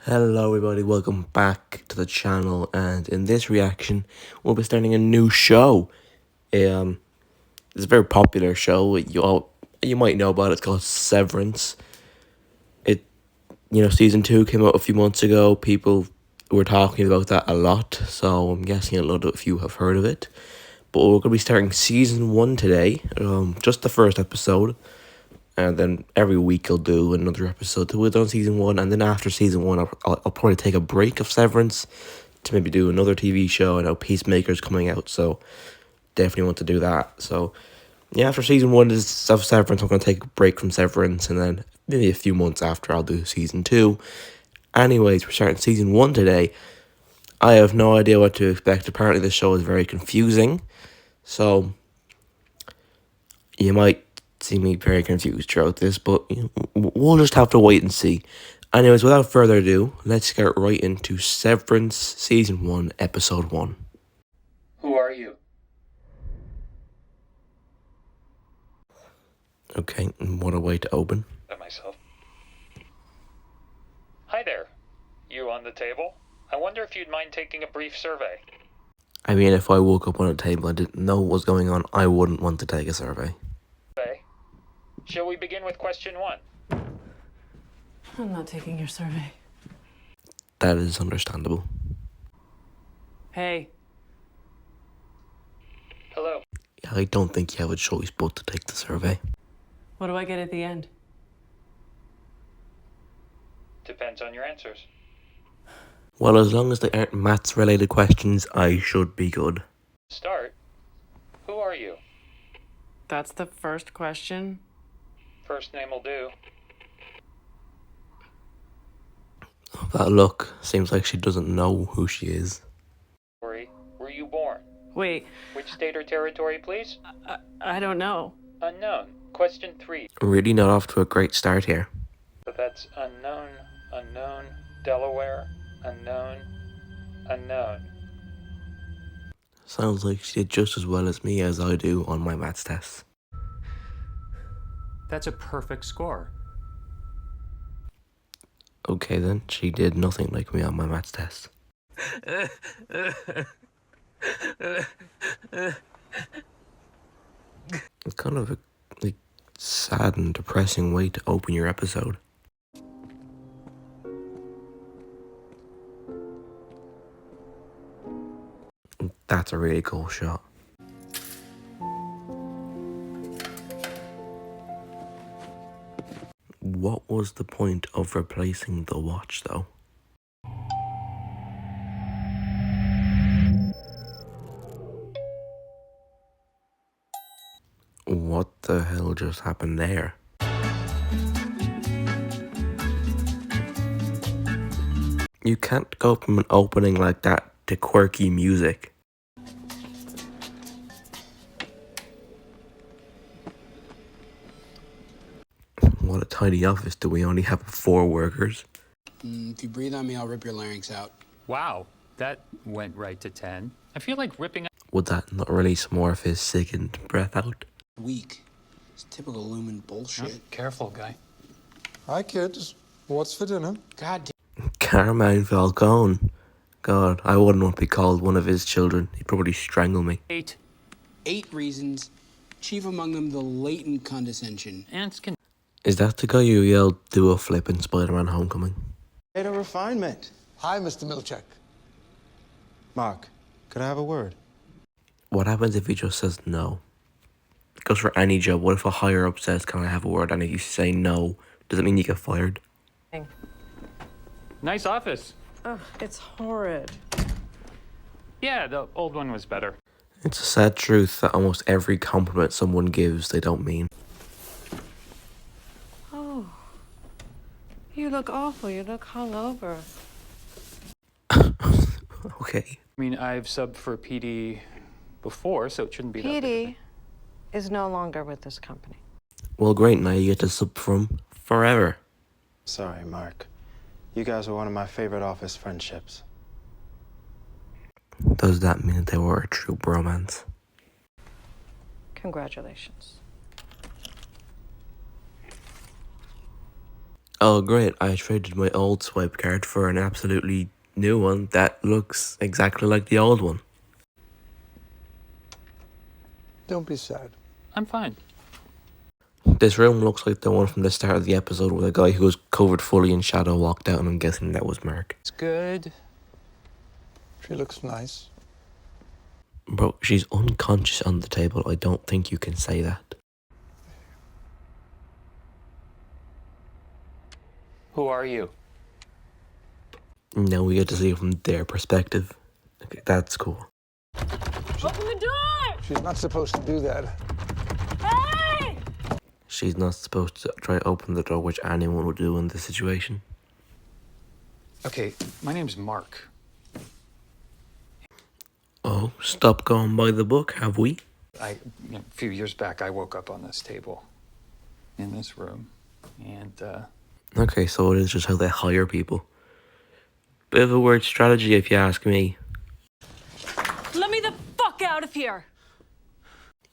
Hello everybody, welcome back to the channel, and in this reaction we'll be starting a new show. It's a very popular show. You might know about it. It's called Severance. Season 2 came out a few months ago. People were talking about that a lot, so I'm guessing a lot of you have heard of it. But we're going to be starting season 1 today, just the first episode. And then every week I'll do another episode till we're done season 1. And then after season 1, I'll probably take a break of Severance to maybe do another TV show. I know Peacemaker's coming out, so definitely want to do that. So yeah, after season 1 of Severance, I'm going to take a break from Severance. And then maybe a few months after, I'll do season 2. Anyways, we're starting season 1 today. I have no idea what to expect. Apparently this show is very confusing. So you might see me very confused throughout this, but we'll just have to wait and see. Anyways, without further ado, let's get right into Severance Season 1, Episode 1. Who are you? Okay, and what a way to open. Myself. Hi there. You on the table? I wonder if you'd mind taking a brief survey. I mean, if I woke up on a table and didn't know what was going on, I wouldn't want to take a survey. Shall we begin with question 1? I'm not taking your survey. That is understandable. Hey. Hello. Yeah, I don't think you have a choice but to take the survey. What do I get at the end? Depends on your answers. Well, as long as they aren't maths-related questions, I should be good. Start. Who are you? That's the first question? First name will do. That look seems like she doesn't know who she is. Were you born? Wait. Which state or territory, please? I don't know. Unknown. Question 3. Really not off to a great start here. But that's unknown, Delaware, unknown. Sounds like she did just as well as me as I do on my maths tests. That's a perfect score. Okay then, she did nothing like me on my maths test. It's kind of a sad and depressing way to open your episode. That's a really cool shot. What was the point of replacing the watch, though? What the hell just happened there? You can't go from an opening like that to quirky music. What a tiny office. Do we only have 4 workers? If you breathe on me, I'll rip your larynx out. Wow, that went right to 10. I feel like ripping. Would that not release more of his sickened breath out? Weak. It's typical Lumen bullshit. Careful, guy. Hi, kids. What's for dinner? God Carmine Falcone. God, I wouldn't want to be called one of his children. He'd probably strangle me. 8. 8 reasons. Chief among them, the latent condescension. Ants can. Is that the guy who yelled, "Do a flip" in Spider-Man Homecoming? Data refinement. Hi, Mr. Milchek. Mark, could I have a word? What happens if he just says no? It goes for any job. What if a higher up says, "Can I have a word?" and if you say no, does it mean you get fired? Nice office. Ugh, it's horrid. Yeah, the old one was better. It's a sad truth that almost every compliment someone gives, they don't mean. Oh. You look awful. You look hungover. Okay. I mean, I've subbed for PD before, so it shouldn't be that big a thing. PD is no longer with this company. Well, great. Now you get to sub from forever. Sorry, Mark. You guys were one of my favorite office friendships. Does that mean that they were a true bromance? Congratulations. Oh, great. I traded my old swipe card for an absolutely new one that looks exactly like the old one. Don't be sad. I'm fine. This room looks like the one from the start of the episode where the guy who was covered fully in shadow walked out, and I'm guessing that was Mark. It's good. She looks nice. Bro, she's unconscious on the table. I don't think you can say that. Who are you? Now we get to see it from their perspective. Okay, that's cool. Open the door! She's not supposed to do that. Hey! She's not supposed to try to open the door, which anyone would do in this situation. Okay, my name's Mark. Oh, stop going by the book, have we? A few years back, I woke up on this table in this room, and Okay, so it is just how they hire people. Bit of a weird strategy if you ask me. Let me the fuck out of here!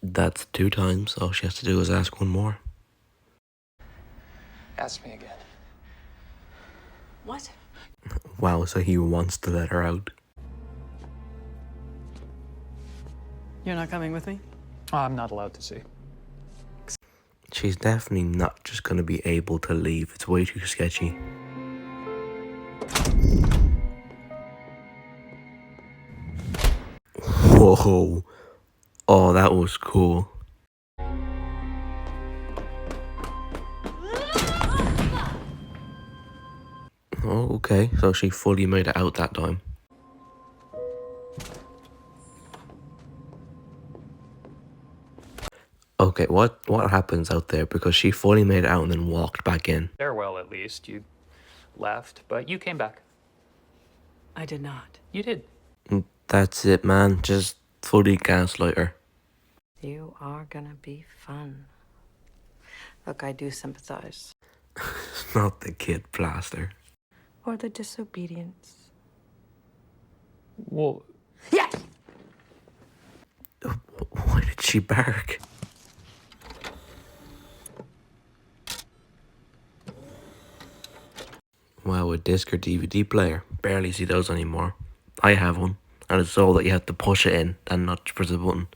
That's 2 times. All she has to do is ask one more. ask me again. What? Wow, so he wants to let her out. You're not coming with me? I'm not allowed to see. She's definitely not just gonna be able to leave. It's way too sketchy. Whoa. Oh, that was cool. Oh, okay. So she fully made it out that time. Okay, what happens out there? Because she fully made it out and then walked back in. Farewell, at least. You left, but you came back. I did not. You did. That's it, man. Just fully gaslight her. You are gonna be fun. Look, I do sympathize. Not the kid plaster. Or the disobedience. Well, Yes! Why did she bark? Wow, a disc or DVD player. Barely see those anymore. I have one, and it's all that you have to push it in and not press a button.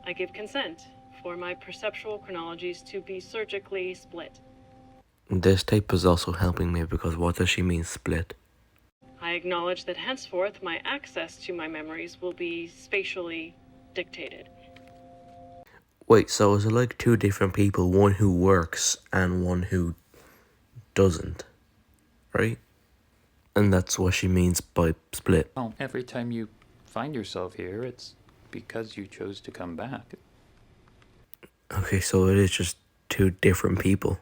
I give consent for my perceptual chronologies to be surgically split. This tape is also helping me because what does she mean split? I acknowledge that henceforth my access to my memories will be spatially dictated. Wait, so is it like 2 different people, one who works and one who doesn't, right? And that's what she means by split. well, every time you find yourself here, it's because you chose to come back. Okay, so it is just 2 different people.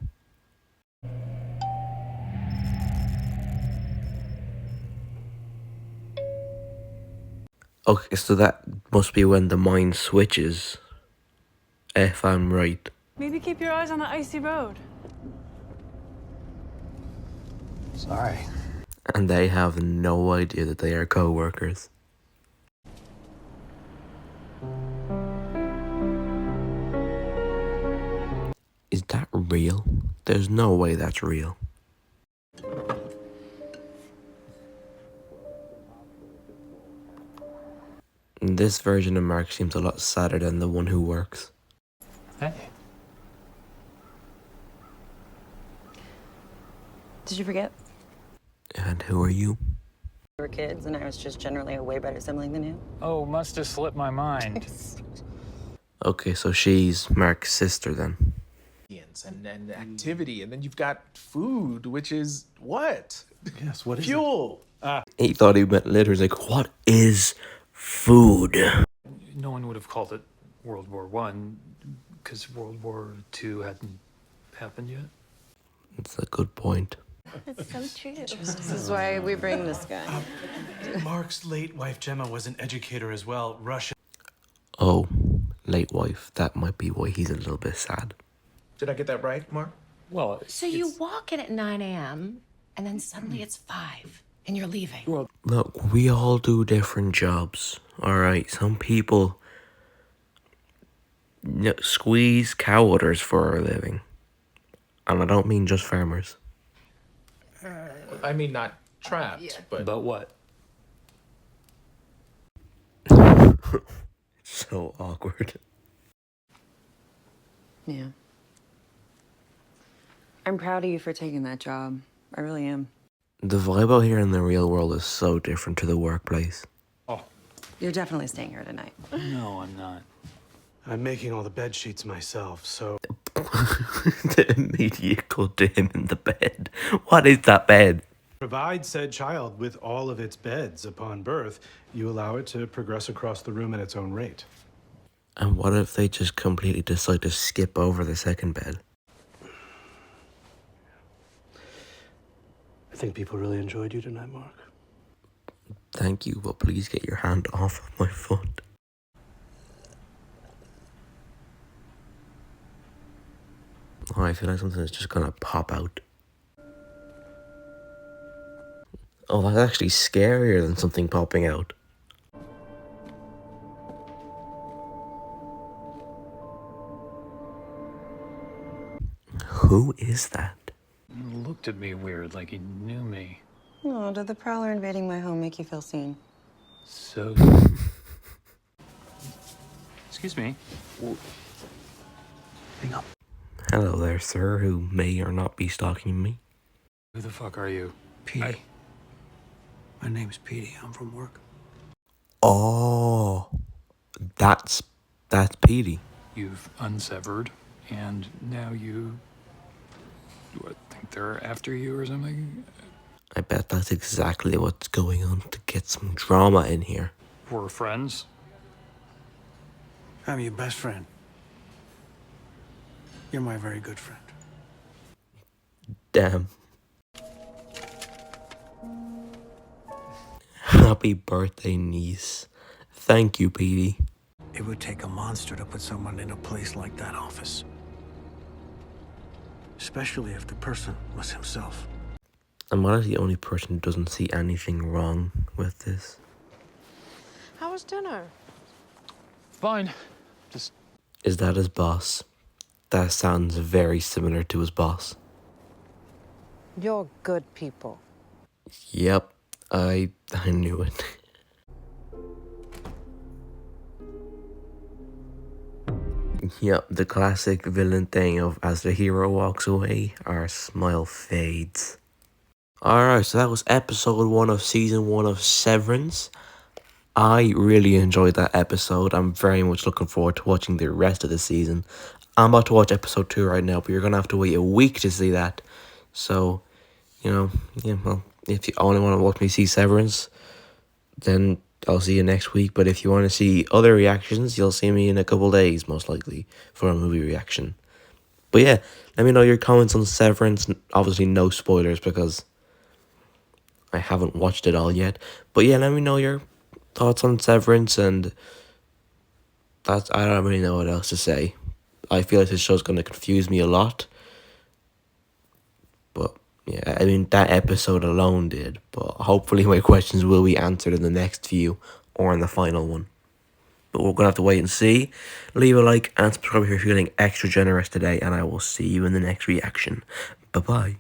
Okay, so that must be when the mind switches, if I'm right. Maybe keep your eyes on the icy road. Sorry. And they have no idea that they are co-workers. Is that real? There's no way that's real. This version of Mark seems a lot sadder than the one who works. Hey. Did you forget? And who are you? We were kids, and I was just generally a way better sibling than you. Oh, must have slipped my mind. Okay, so she's Mark's sister then. And activity, and then you've got food, which is what? Yes, what is Fuel. He thought he meant later. He's like, what is food? No one would have called it World War One, because World War II hadn't happened yet. That's a good point. It's so true. This is why we bring this guy. Mark's late wife Gemma was an educator as well, Russian. Oh, late wife. That might be why he's a little bit sad. Did I get that right, Mark? Well, So you walk in at 9 a.m. and then suddenly it's 5 and you're leaving. well, Look, we all do different jobs, alright? Some people squeeze cow udders for a living. And I don't mean just farmers. I mean, not trapped, but But what? So awkward. Yeah. I'm proud of you for taking that job. I really am. The vibe out here in the real world is so different to the workplace. Oh, You're definitely staying here tonight. No, I'm not. I'm making all the bed sheets myself, so. The immediate cut to him in the bed. What is that bed? Provide said child with all of its beds upon birth, you allow it to progress across the room at its own rate. And what if they just completely decide to skip over the second bed? I think people really enjoyed you tonight, Mark. Thank you, but please get your hand off of my foot. Oh, I feel like something is just gonna pop out. Oh, that's actually scarier than something popping out. Who is that? looked at me weird, like he knew me. Oh, did the prowler invading my home make you feel seen? So. Excuse me. Hang up. Hello there, sir, who may or not be stalking me. Who the fuck are you? Petey. My name's Petey. I'm from work. Oh, that's Petey. You've unsevered, and now you. What, think they're after you or something? I bet that's exactly what's going on to get some drama in here. We're friends. I'm your best friend. You're my very good friend. Damn. Happy birthday, niece. Thank you, Petey. It would take a monster to put someone in a place like that office. Especially if the person was himself. Am I the only person who doesn't see anything wrong with this? How was dinner? Fine. Just. Is that his boss? That sounds very similar to his boss. You're good people. Yep, I knew it. Yep, the classic villain thing of as the hero walks away, our smile fades. Alright, so that was episode 1 of season 1 of Severance. I really enjoyed that episode. I'm very much looking forward to watching the rest of the season. I'm about to watch episode 2 right now, but you're going to have to wait a week to see that. So, yeah, well, if you only want to watch me see Severance, then I'll see you next week. But if you want to see other reactions, you'll see me in a couple days, most likely, for a movie reaction. But yeah, let me know your comments on Severance. Obviously, no spoilers because I haven't watched it all yet. But yeah, let me know your thoughts on Severance, and I don't really know what else to say. I feel like this show's going to confuse me a lot. But yeah, I mean, that episode alone did. But hopefully my questions will be answered in the next few or in the final one. But we're going to have to wait and see. Leave a like and subscribe if you're feeling extra generous today, and I will see you in the next reaction. Bye-bye.